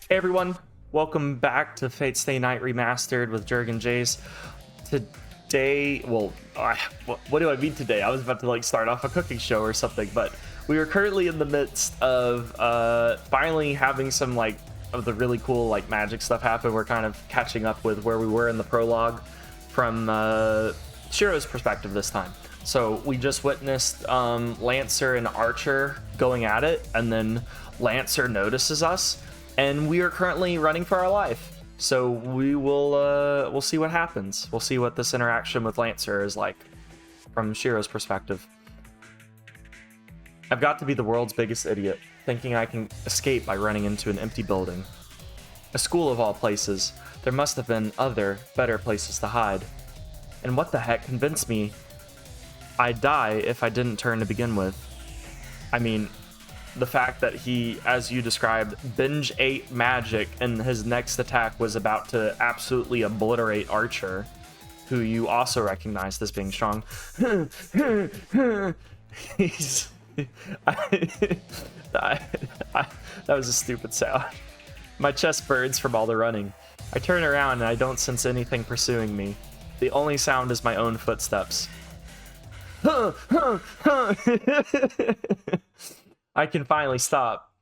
Hey everyone, welcome back to Fate Stay Night Remastered with JerganJaze. Today, what do I mean today? I was about to start off a cooking show or something, but we are currently in the midst of finally having some of the really cool magic stuff happen. We're kind of catching up with where we were in the prologue from Shirou's perspective this time. So we just witnessed Lancer and Archer going at it, and then Lancer notices us. And we are currently running for our life, so we'll see what happens. We'll see what this interaction with Lancer is like from Shirou's perspective. I've got to be the world's biggest idiot, thinking I can escape by running into an empty building. A school of all places. There must have been other, better places to hide. And what the heck convinced me I'd die if I didn't turn to begin with? I mean, the fact that he, as you described, binge ate magic and his next attack was about to absolutely obliterate Archer, who you also recognized as being strong. He's... that was a stupid sound. My chest burns from all the running. I turn around and I don't sense anything pursuing me. The only sound is my own footsteps. I can finally stop.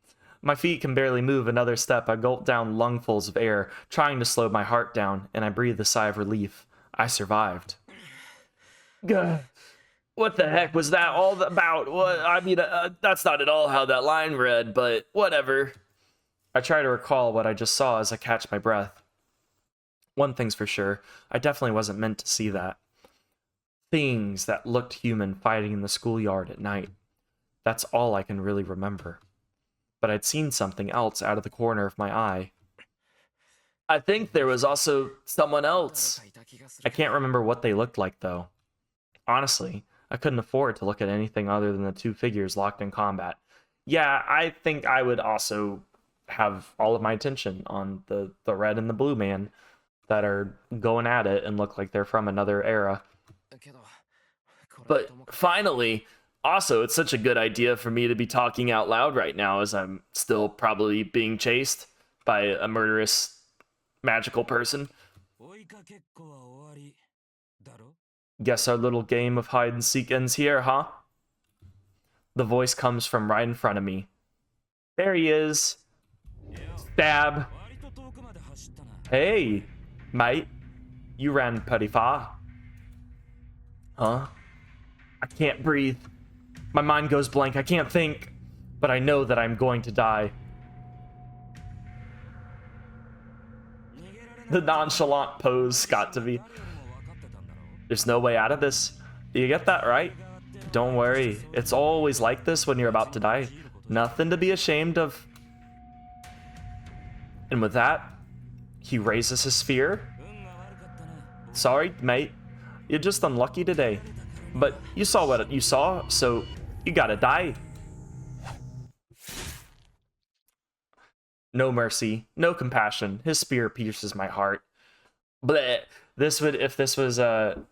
My feet can barely move another step. I gulp down lungfuls of air, trying to slow my heart down, and I breathe a sigh of relief. I survived. Gah. What the heck was that all about? What? I mean, that's not at all how that line read, but whatever. I try to recall what I just saw as I catch my breath. One thing's for sure, I definitely wasn't meant to see that. Things that looked human fighting in the schoolyard at night. That's all I can really remember. But I'd seen something else out of the corner of my eye. I think there was also someone else. I can't remember what they looked like, though. Honestly, I couldn't afford to look at anything other than the two figures locked in combat. Yeah, I think I would also have all of my attention on the red and the blue man that are going at it and look like they're from another era. But finally... Also, it's such a good idea for me to be talking out loud right now as I'm still probably being chased by a murderous magical person. Guess our little game of hide and seek ends here, huh? The voice comes from right in front of me. There he is. Stab. Hey, mate. You ran pretty far. Huh? I can't breathe. My mind goes blank. I can't think, but I know that I'm going to die. The nonchalant pose got to me. There's no way out of this. Do you get that right? Don't worry. It's always like this when you're about to die. Nothing to be ashamed of. And with that, he raises his spear. Sorry, mate. You're just unlucky today. But you saw what you saw, so you gotta die. No mercy, no compassion. His spear pierces my heart. Bleh. This would, if this was,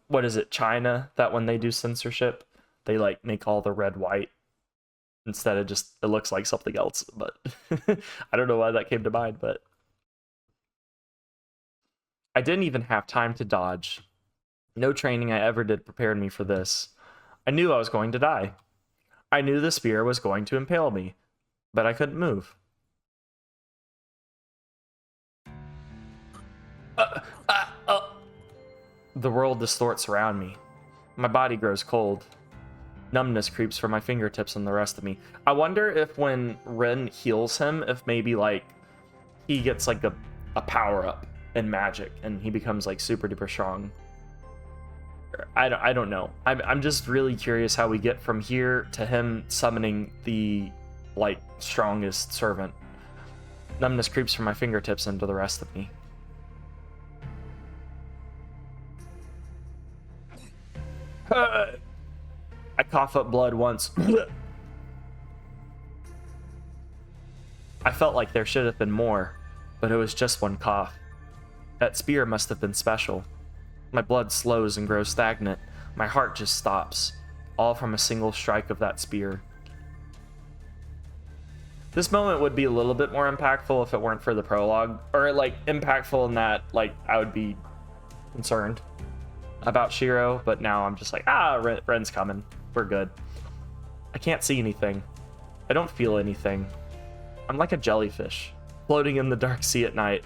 what is it, China, that when they do censorship, they, make all the red white instead of just, it looks like something else, but I don't know why that came to mind, but... I didn't even have time to dodge. No training I ever did prepared me for this. I knew I was going to die. I knew the spear was going to impale me, but I couldn't move. The world distorts around me. My body grows cold. Numbness creeps from my fingertips and the rest of me. I wonder if when Ren heals him, if maybe, he gets, a power-up in magic, and he becomes, super duper strong. I don't know. I'm just really curious how we get from here to him summoning the, strongest servant. Numbness creeps from my fingertips into the rest of me. I cough up blood once. I felt like there should have been more, but it was just one cough. That spear must have been special. My blood slows and grows stagnant. My heart just stops, all from a single strike of that spear. This moment would be a little bit more impactful if it weren't for the prologue. Or, like, impactful in that, like, I would be concerned about Shirou, but now I'm just like, Ren's coming. We're good. I can't see anything. I don't feel anything. I'm like a jellyfish, floating in the dark sea at night.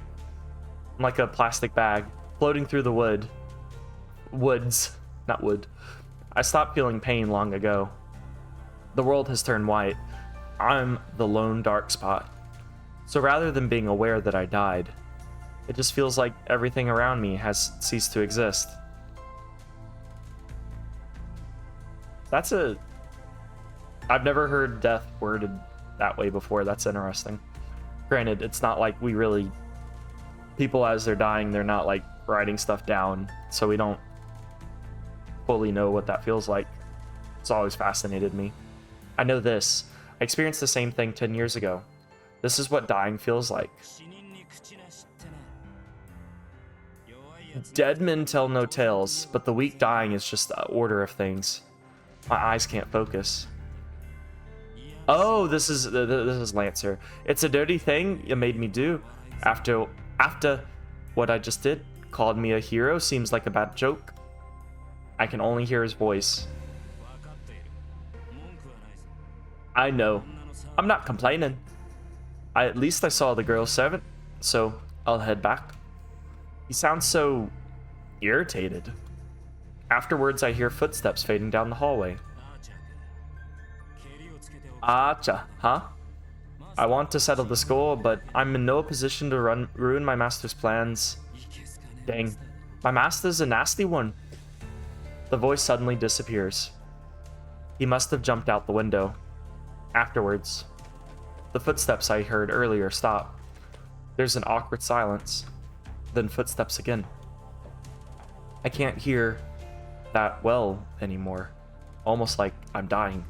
I'm like a plastic bag, floating through the woods, not wood. I stopped feeling pain long ago. The world has turned white. I'm the lone dark spot. So rather than being aware that I died, it just feels like everything around me has ceased to exist. I've never heard death worded that way before. That's interesting. Granted, it's not like people as they're dying, they're not like writing stuff down, so we don't fully know what that feels like. It's always fascinated me. I know this. I experienced the same thing 10 years ago. This is what dying feels like. Dead men tell no tales, but the weak dying is just the order of things. My eyes can't focus. Oh, this is Lancer. It's a dirty thing you made me do. After what I just did, called me a hero seems like a bad joke. I can only hear his voice. I know. I'm not complaining. At least I saw the girl servant, so I'll head back. He sounds so irritated. Afterwards, I hear footsteps fading down the hallway. Acha, huh? I want to settle the score, but I'm in no position to ruin my master's plans. Dang, my master's a nasty one. The voice suddenly disappears. He must have jumped out the window. Afterwards, the footsteps I heard earlier stop. There's an awkward silence, then footsteps again. I can't hear that well anymore, almost like I'm dying.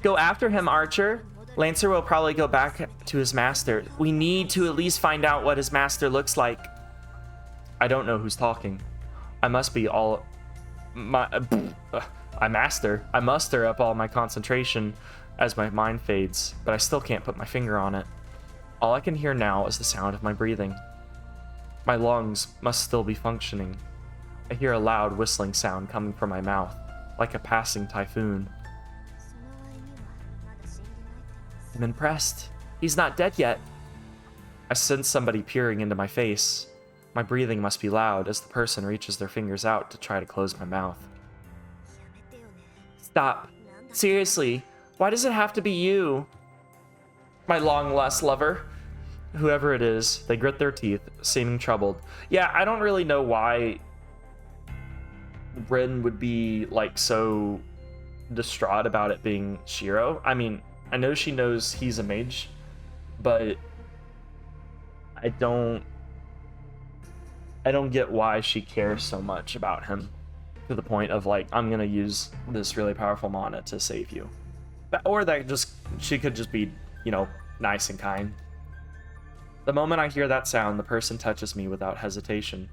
Go after him, Archer. Lancer will probably go back to his master. We need to at least find out what his master looks like. I don't know who's talking. I must be all... I muster up all my concentration as my mind fades, but I still can't put my finger on it. All I can hear now is the sound of my breathing. My lungs must still be functioning. I hear a loud whistling sound coming from my mouth, like a passing typhoon. I'm impressed. He's not dead yet. I sense somebody peering into my face. My breathing must be loud as the person reaches their fingers out to try to close my mouth. Stop. Seriously, why does it have to be you? My long-lost lover. Whoever it is, they grit their teeth, seeming troubled. Yeah, I don't really know why Rin would be, like, so distraught about it being Shirou. I mean, I know she knows he's a mage, but I don't get why she cares so much about him to the point of, like, I'm gonna use this really powerful mana to save you. Or that she could just be, you know, nice and kind. The moment I hear that sound, the person touches me without hesitation.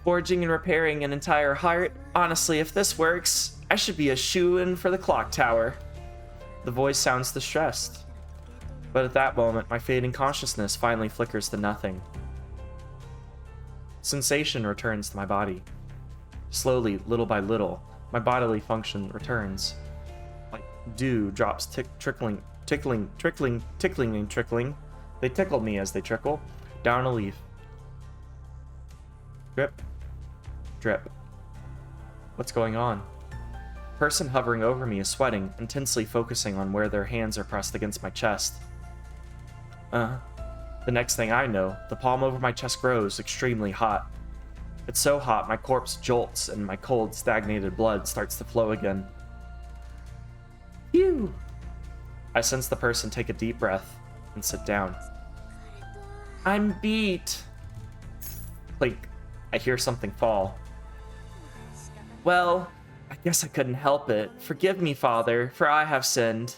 Forging and repairing an entire heart? Honestly, if this works, I should be a shoo-in for the clock tower. The voice sounds distressed. But at that moment, my fading consciousness finally flickers to nothing. Sensation returns to my body. Slowly, little by little, my bodily function returns. Like dew drops tickling. They tickle me as they trickle down a leaf. Drip, drip. What's going on? The person hovering over me is sweating, intensely focusing on where their hands are pressed against my chest. The next thing I know, the palm over my chest grows extremely hot. It's so hot, my corpse jolts and my cold, stagnated blood starts to flow again. Phew! I sense the person take a deep breath and sit down. I'm beat. Clink. I hear something fall. Well, I guess I couldn't help it. Forgive me, Father, for I have sinned.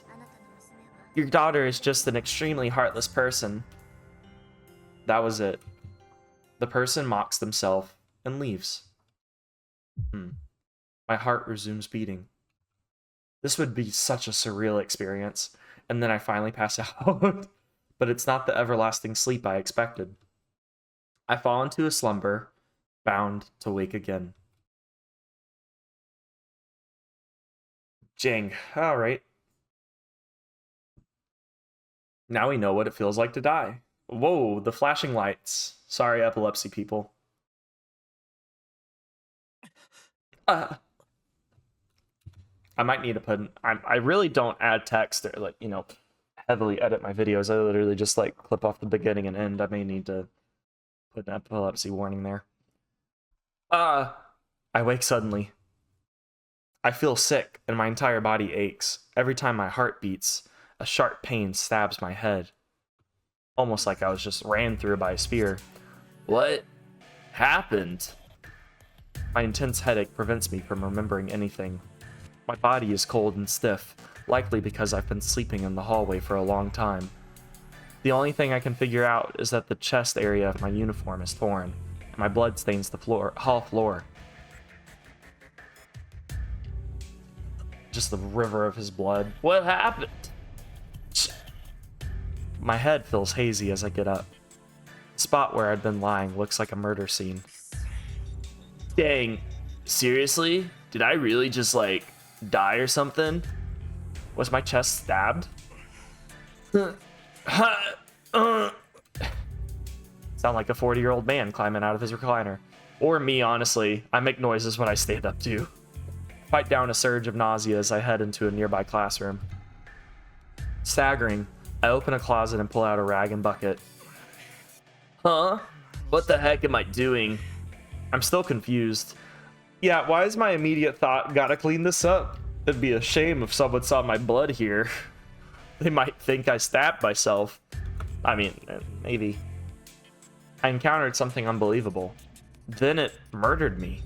Your daughter is just an extremely heartless person. That was it. The person mocks themselves and leaves. My heart resumes beating. This would be such a surreal experience. And then I finally pass out. But it's not the everlasting sleep I expected. I fall into a slumber, bound to wake again. Jing. All right. Now we know what it feels like to die. Whoa, the flashing lights. Sorry, epilepsy people. I might need to put I really don't add text or, like, heavily edit my videos. I literally just, like, clip off the beginning and end. I may need to put an epilepsy warning there. I wake suddenly. I feel sick and my entire body aches. Every time my heart beats, a sharp pain stabs my head. Almost like I was just ran through by a spear. What happened? My intense headache prevents me from remembering anything. My body is cold and stiff, likely because I've been sleeping in the hallway for a long time. The only thing I can figure out is that the chest area of my uniform is torn, and my blood stains the hall floor. Just the river of his blood. What happened? My head feels hazy as I get up. The spot where I'd been lying looks like a murder scene. Dang, seriously? Did I really just, like, die or something? Was my chest stabbed? Sound like a 40-year-old man climbing out of his recliner. Or me, honestly. I make noises when I stand up, too. Fight down a surge of nausea as I head into a nearby classroom. Staggering, I open a closet and pull out a rag and bucket. Huh? What the heck am I doing? I'm still confused. Yeah, why is my immediate thought, gotta clean this up? It'd be a shame if someone saw my blood here. They might think I stabbed myself. I mean, maybe. I encountered something unbelievable. Then it murdered me.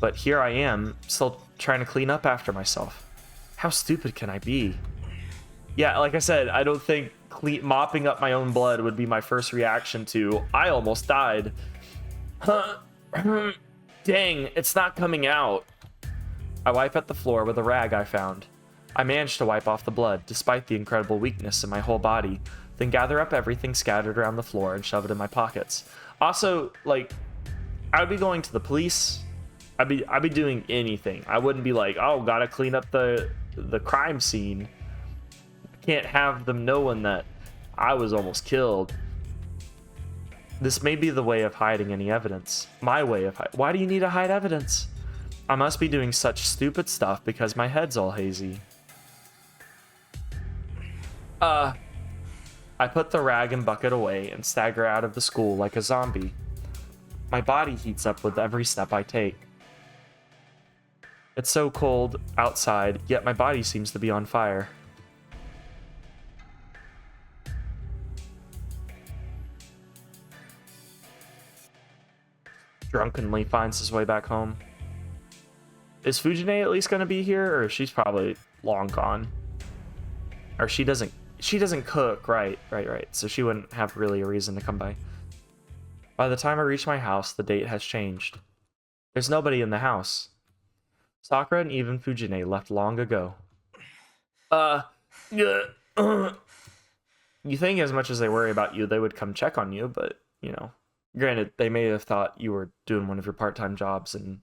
But here I am, still trying to clean up after myself. How stupid can I be? Yeah, like I said, I don't think mopping up my own blood would be my first reaction to, I almost died. Dang, it's not coming out. I wipe at the floor with a rag I found. I managed to wipe off the blood, despite the incredible weakness in my whole body, then gather up everything scattered around the floor and shove it in my pockets. Also, like, I would be going to the police. I'd be doing anything. I wouldn't be like, oh, gotta clean up the crime scene. Can't have them knowing that I was almost killed. This may be the way of hiding any evidence. My way of Why do you need to hide evidence? I must be doing such stupid stuff because my head's all hazy. I put the rag and bucket away and stagger out of the school like a zombie. My body heats up with every step I take. It's so cold outside, yet my body seems to be on fire. Drunkenly finds his way back home. Is Fujine at least gonna be here, or she's probably long gone? Or she doesn't cook, right. So she wouldn't have really a reason to come by. By the time I reach my house, the date has changed. There's nobody in the house. Sakura and even Fujine left long ago. You think as much as they worry about you, they would come check on you, but, granted, they may have thought you were doing one of your part-time jobs in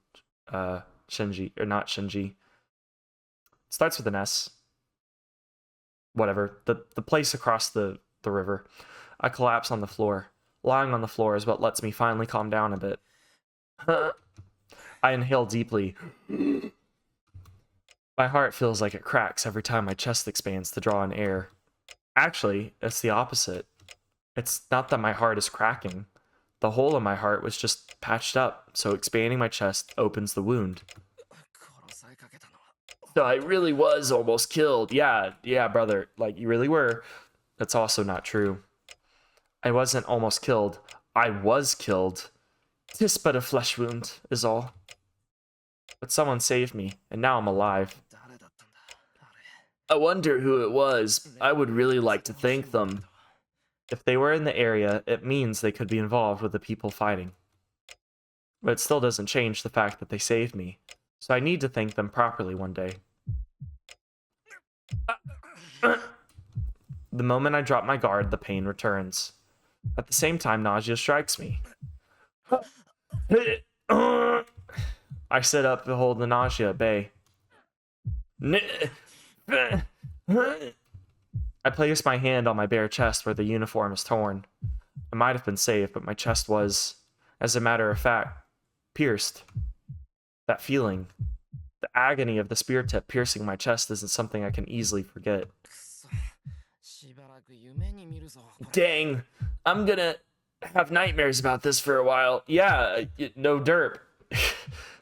Shinji, or not Shinji. It starts with an S. Whatever. The place across the river. I collapse on the floor. Lying on the floor is what lets me finally calm down a bit. I inhale deeply. My heart feels like it cracks every time my chest expands to draw in air. Actually, it's the opposite. It's not that my heart is cracking. The hole in my heart was just patched up, so expanding my chest opens the wound. So I really was almost killed. Yeah, brother. Like, you really were. That's also not true. I wasn't almost killed. I was killed. 'Tis but a flesh wound, is all. But someone saved me, and now I'm alive. I wonder who it was. I would really like to thank them. If they were in the area, it means they could be involved with the people fighting. But it still doesn't change the fact that they saved me. So I need to thank them properly one day. The moment I drop my guard, the pain returns. At the same time, nausea strikes me. I sit up to hold the nausea at bay. I place my hand on my bare chest where the uniform is torn. I might have been safe, but my chest was, as a matter of fact, pierced. That feeling, the agony of the spear tip piercing my chest isn't something I can easily forget. Dang, I'm gonna have nightmares about this for a while. Yeah, no derp.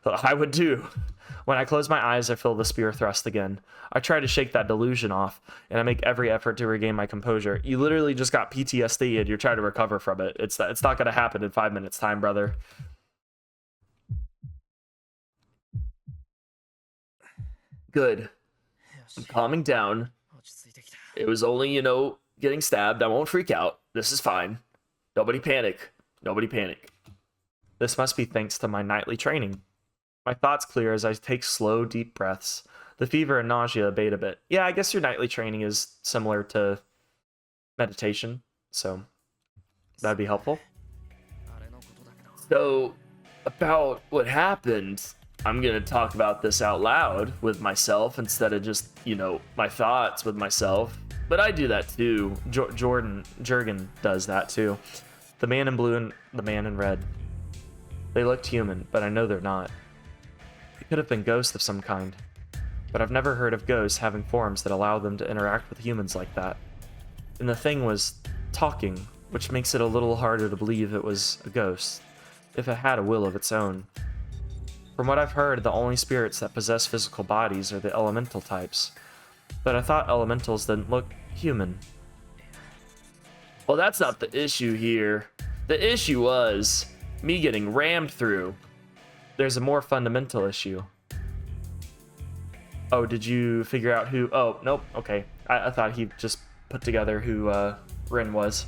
I would too. When I close my eyes, I feel the spear thrust again. I try to shake that delusion off, and I make every effort to regain my composure. You literally just got PTSD, and you're trying to recover from it. It's not gonna happen in 5 minutes time, brother. Good. I'm calming down. It was only, getting stabbed. I won't freak out. This is fine. Nobody panic. Nobody panic. This must be thanks to my nightly training. My thoughts clear as I take slow, deep breaths. The fever and nausea abate a bit. Yeah, I guess your nightly training is similar to meditation, so that'd be helpful. So, about what happened, I'm gonna talk about this out loud with myself instead of just, my thoughts with myself. But I do that too. Jergan does that too. The man in blue and the man in red. They looked human, but I know they're not. They could have been ghosts of some kind. But I've never heard of ghosts having forms that allow them to interact with humans like that. And the thing was talking, which makes it a little harder to believe it was a ghost, if it had a will of its own. From what I've heard, the only spirits that possess physical bodies are the elemental types. But I thought elementals didn't look human. Well, that's not the issue here. The issue was me getting rammed through. There's a more fundamental issue. Oh, did you figure out who? Oh, nope. Okay. I thought he just put together who Rin was.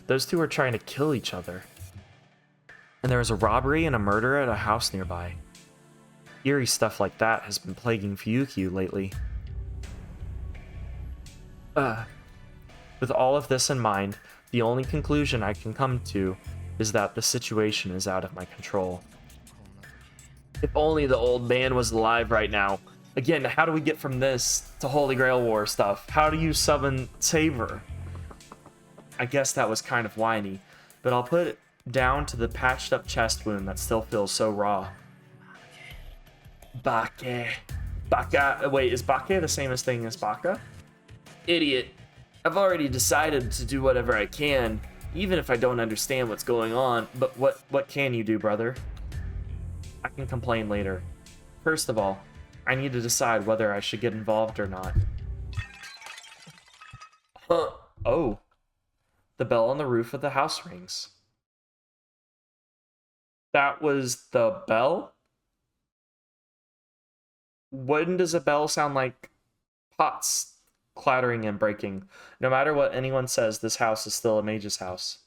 Those two are trying to kill each other. And there was a robbery and a murder at a house nearby. Eerie stuff like that has been plaguing Fuyukyu lately. With all of this in mind, the only conclusion I can come to is that the situation is out of my control. If only the old man was alive right now. Again, how do we get from this to Holy Grail War stuff? How do you summon Saber? I guess that was kind of whiny, but I'll put it down to the patched up chest wound that still feels so raw. Bake. Baka. Wait, is Bake the same thing as Baka? Idiot. I've already decided to do whatever I can, even if I don't understand what's going on, but what can you do, brother? I can complain later. First of all, I need to decide whether I should get involved or not. Oh. The bell on the roof of the house rings. That was the bell? When does a bell sound like pots clattering and breaking? No matter what anyone says, this house is still a mage's house.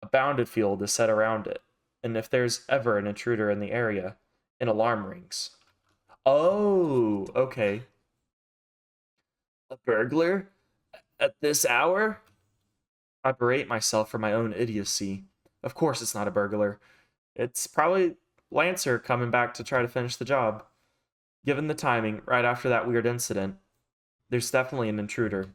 A bounded field is set around it, and if there's ever an intruder in the area, an alarm rings. Oh, okay. A burglar? At this hour? I berate myself for my own idiocy. Of course it's not a burglar. It's probably Lancer coming back to try to finish the job. Given the timing, right after that weird incident, there's definitely an intruder.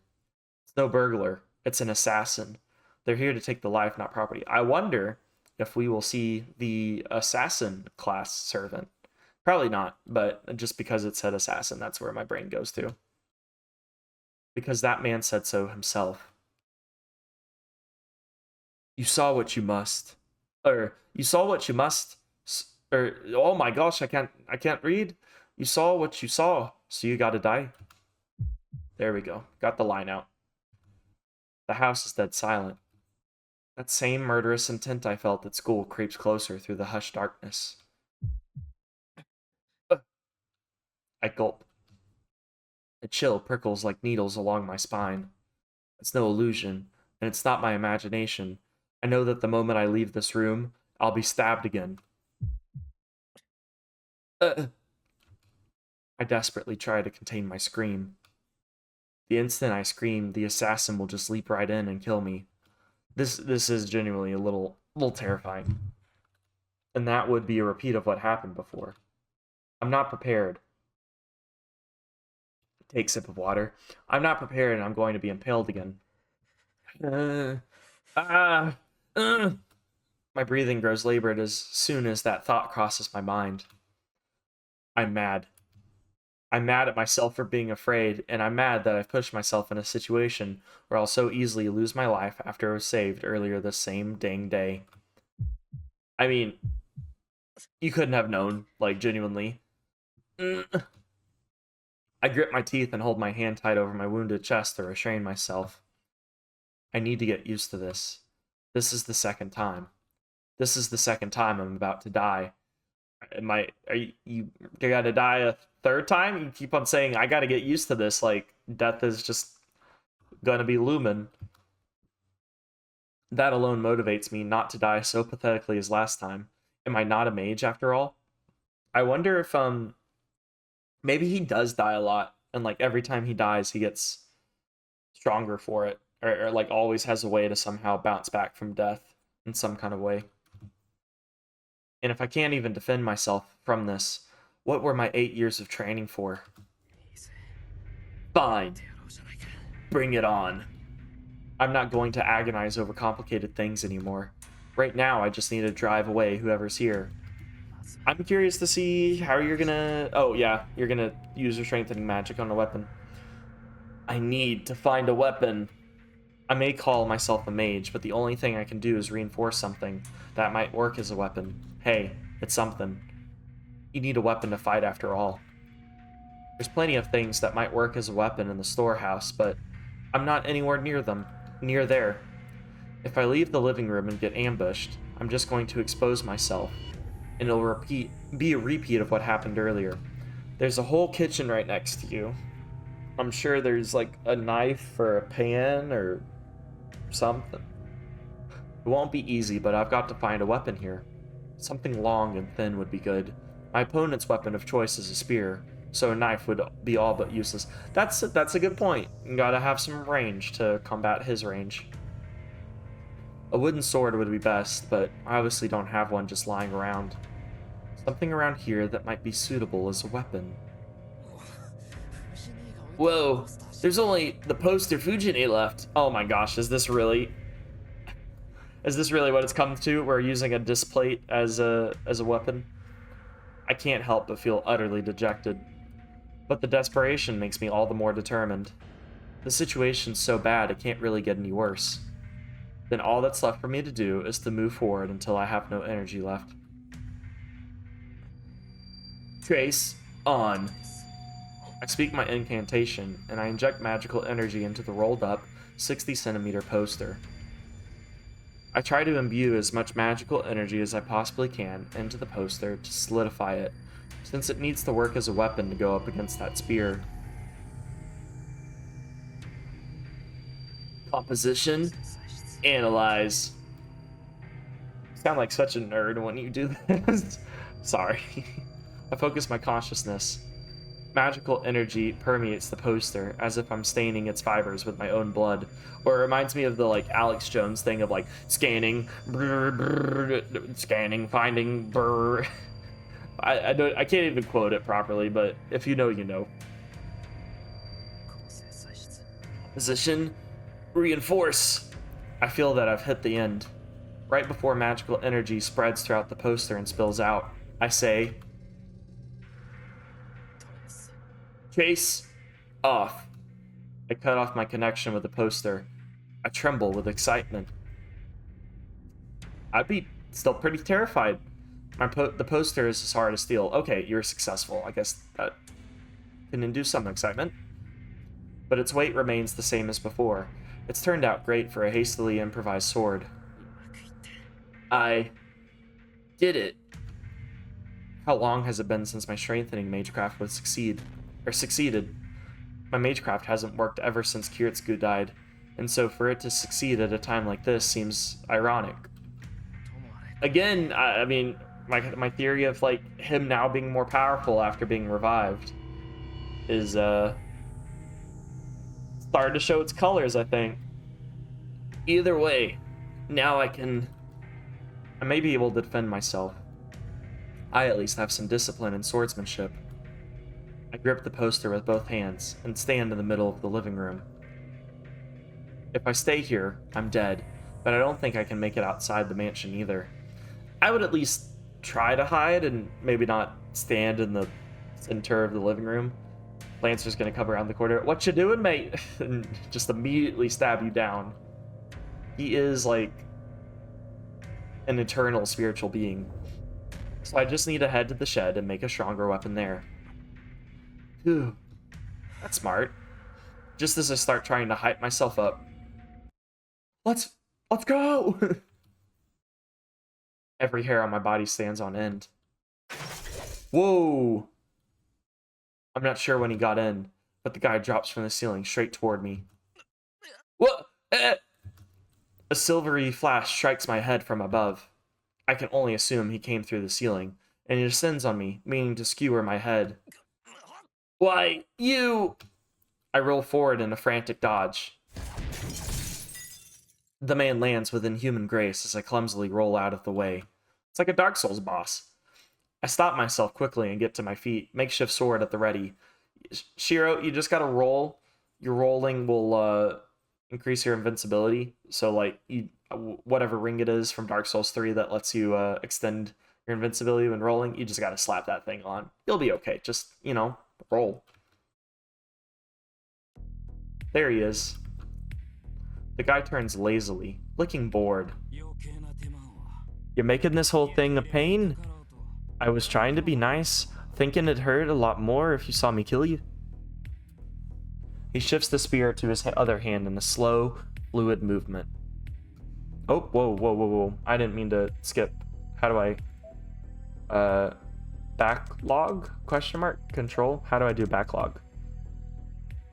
It's no burglar. It's an assassin. They're here to take the life, not property. I wonder if we will see the assassin class servant. Probably not, but just because it said assassin, that's where my brain goes to. Because that man said so himself. You saw what you must. You saw what you must. Oh my gosh, I can't read. You saw what you saw, so you gotta die. There we go. Got the line out. The house is dead silent. That same murderous intent I felt at school creeps closer through the hushed darkness. I gulp. A chill prickles like needles along my spine. It's no illusion, and it's not my imagination. I know that the moment I leave this room, I'll be stabbed again. I desperately try to contain my scream. The instant I scream, the assassin will just leap right in and kill me. This is genuinely a little terrifying. And that would be a repeat of what happened before. I'm not prepared. Take a sip of water. I'm not prepared and I'm going to be impaled again. My breathing grows labored as soon as that thought crosses my mind. I'm mad. I'm mad at myself for being afraid, and I'm mad that I've pushed myself in a situation where I'll so easily lose my life after I was saved earlier this same dang day. I mean, you couldn't have known, like, genuinely. I grip my teeth and hold my hand tight over my wounded chest to restrain myself. I need to get used to this. This is the second time. This is the second time I'm about to die. You gotta die a third time? You keep on saying, I gotta get used to this, like, death is just gonna be looming. That alone motivates me not to die so pathetically as last time. Am I not a mage after all? I wonder if, maybe he does die a lot, and, like, every time he dies, he gets stronger for it, or like, always has a way to somehow bounce back from death in some kind of way. And if I can't even defend myself from this, what were my 8 years of training for? Fine. Bring it on. I'm not going to agonize over complicated things anymore. Right now, I just need to drive away whoever's here. I'm curious to see how you're gonna... Oh, yeah, you're gonna use your strengthening magic on a weapon. I need to find a weapon. I may call myself a mage, but the only thing I can do is reinforce something that might work as a weapon. Hey, it's something. You need a weapon to fight after all. There's plenty of things that might work as a weapon in the storehouse, but I'm not anywhere near there. If I leave the living room and get ambushed, I'm just going to expose myself, and it'll be a repeat of what happened earlier. There's a whole kitchen right next to you. I'm sure there's like a knife or a pan or something. It won't be easy, but I've got to find a weapon here. Something long and thin would be good. My opponent's weapon of choice is a spear, so a knife would be all but useless. That's a good point. You gotta have some range to combat his range. A wooden sword would be best, but I obviously don't have one just lying around. Something around here that might be suitable as a weapon. Whoa, there's only the poster Fujine left. Oh my gosh, is this really what it's come to? We're using a displate as a weapon? I can't help but feel utterly dejected. But the desperation makes me all the more determined. The situation's so bad it can't really get any worse. Then all that's left for me to do is to move forward until I have no energy left. Trace on. I speak my incantation, and I inject magical energy into the rolled up 60-centimeter poster. I try to imbue as much magical energy as I possibly can into the poster to solidify it, since it needs to work as a weapon to go up against that spear. Composition. Analyze. You sound like such a nerd when you do this. Sorry. I focus my consciousness. Magical energy permeates the poster as if I'm staining its fibers with my own blood. Or it reminds me of the like Alex Jones thing of like scanning, brr, brr, scanning, finding, brr. I can't even quote it properly, but if you know, you know. Position, reinforce. I feel that I've hit the end. Right before magical energy spreads throughout the poster and spills out, I say, Chase off. I cut off my connection with the poster. I tremble with excitement. I'd be still pretty terrified. The poster is as hard as steel. Okay, you're successful. I guess that can induce some excitement. But its weight remains the same as before. It's turned out great for a hastily improvised sword. I did it. How long has it been since my strengthening magecraft would succeeded? My magecraft hasn't worked ever since Kiritsugu died, and so for it to succeed at a time like this seems ironic. Again, I mean, my theory of like him now being more powerful after being revived is Started to show its colors, I think. Either way, now I may be able to defend myself. I at least have some discipline and swordsmanship. I grip the poster with both hands and stand in the middle of the living room. If I stay here, I'm dead, but I don't think I can make it outside the mansion either. I would at least try to hide and maybe not stand in the center of the living room. Lancer's gonna come around the corner. What you doing, mate? And just immediately stab you down. He is like an eternal spiritual being. So I just need to head to the shed and make a stronger weapon there. Phew. That's smart. Just as I start trying to hype myself up. Let's go! Every hair on my body stands on end. Whoa! I'm not sure when he got in, but the guy drops from the ceiling straight toward me. What? A silvery flash strikes my head from above. I can only assume he came through the ceiling, and he descends on me, meaning to skewer my head. Why, you... I roll forward in a frantic dodge. The man lands with inhuman grace as I clumsily roll out of the way. It's like a Dark Souls boss. I stop myself quickly and get to my feet, makeshift sword at the ready. Shirou, you just gotta roll. Your rolling will increase your invincibility. So like whatever ring it is from Dark Souls 3 that lets you extend your invincibility when rolling, you just gotta slap that thing on. You'll be okay. Just, roll. There he is. The guy turns lazily, looking bored. You're making this whole thing a pain? I was trying to be nice, thinking it'd hurt a lot more if you saw me kill you. He shifts the spear to his other hand in a slow, fluid movement. Oh, whoa. I didn't mean to skip. How do I... backlog? Question mark? Control? How do I do backlog?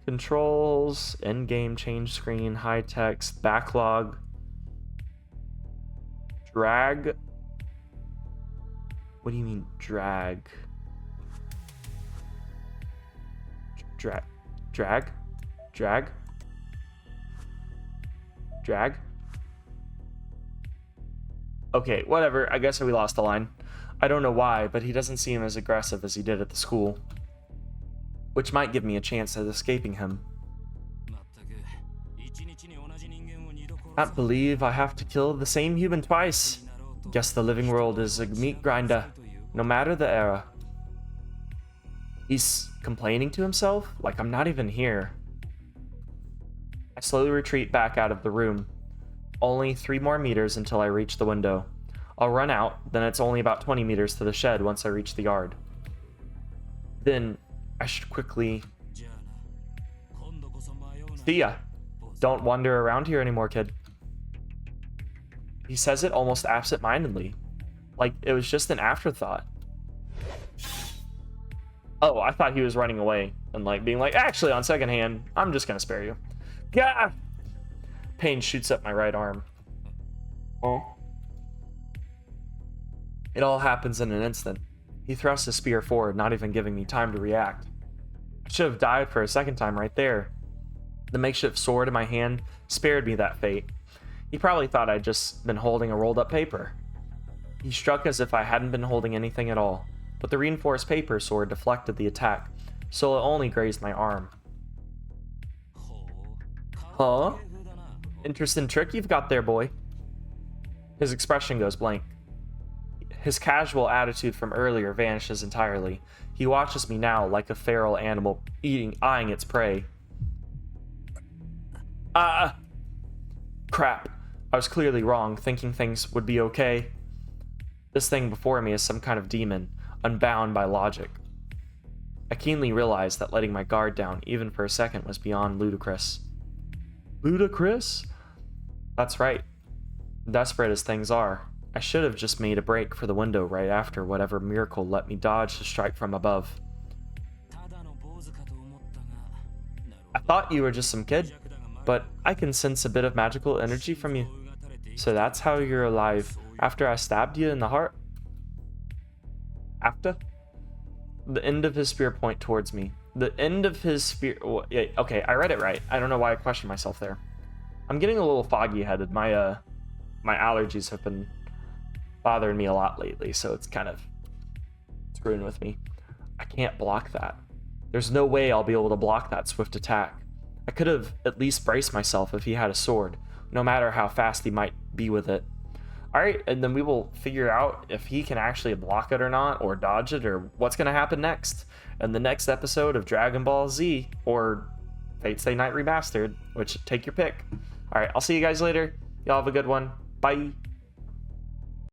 Controls, in-game change screen, high text, backlog, drag. What do you mean drag? Drag? Okay, whatever. I guess we lost the line. I don't know why, but he doesn't seem as aggressive as he did at the school, which might give me a chance at escaping him. Can't believe I have to kill the same human twice. Guess the living world is a meat grinder, no matter the era. He's complaining to himself, like I'm not even here. I slowly retreat back out of the room. Only 3 more meters until I reach the window. I'll run out, then it's only about 20 meters to the shed once I reach the yard. Then I should quickly... See ya. Don't wander around here anymore, kid. He says it almost absent-mindedly, like it was just an afterthought. Oh, I thought he was running away and like being like, actually, on second hand, I'm just gonna spare you. Gah! Pain shoots up my right arm. Oh. It all happens in an instant. He thrusts his spear forward, not even giving me time to react. I should have died for a second time right there. The makeshift sword in my hand spared me that fate. He probably thought I'd just been holding a rolled up paper. He struck as if I hadn't been holding anything at all, but the reinforced paper sword deflected the attack, so it only grazed my arm. Huh? Interesting trick you've got there, boy. His expression goes blank. His casual attitude from earlier vanishes entirely. He watches me now like a feral animal eyeing its prey. Crap. I was clearly wrong, thinking things would be okay. This thing before me is some kind of demon, unbound by logic. I keenly realized that letting my guard down, even for a second, was beyond ludicrous. Ludicrous? That's right. Desperate as things are, I should have just made a break for the window right after whatever miracle let me dodge the strike from above. I thought you were just some kid, but I can sense a bit of magical energy from you. So that's how you're alive, after I stabbed you in the heart? After? The end of his spear point towards me. The end of his spear. Okay, I read it right. I don't know why I questioned myself there. I'm getting a little foggy-headed. My allergies have been bothering me a lot lately, so it's kind of screwing with me. I can't block that. There's no way I'll be able to block that swift attack. I could have at least braced myself if he had a sword, no matter how fast he might be with it. Alright, and then we will figure out if he can actually block it or not, or dodge it, or what's going to happen next in the next episode of Dragon Ball Z, or Fate Stay Night Remastered, which take your pick. Alright, I'll see you guys later. Y'all have a good one. Bye.